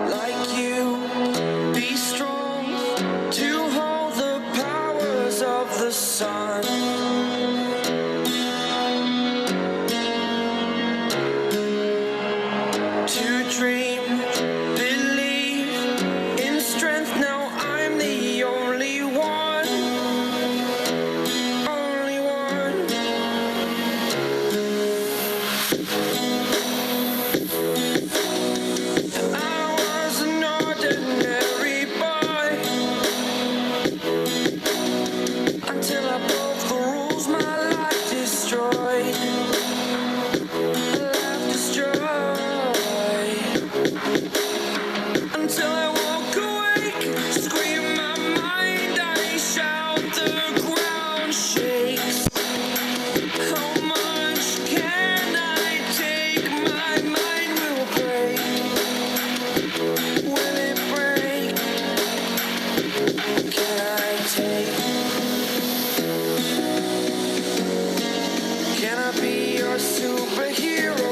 like you. Be strong to hold the powers of the sun. To dream, believe in strength. Now I'm the only one, only one. I was an ordinary boy until I broke the rules. My life destroyed, life destroyed. Until I walk awake, scream my mind, I shout, the ground shakes. How much can I take? My mind will break. Will it break? Can I take? Can I be your superhero?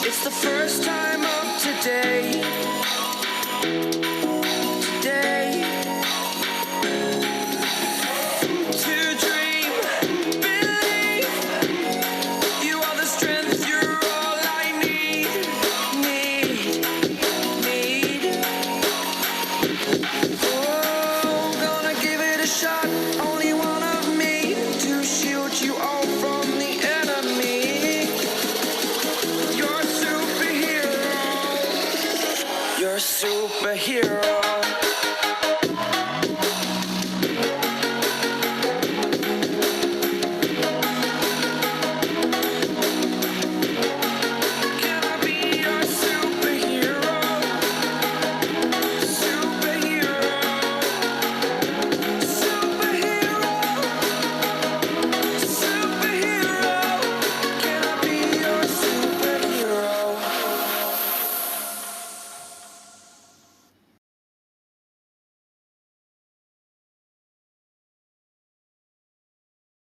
It's the first time of today, today. To dream, believe, you are the strength, you're all I need, need.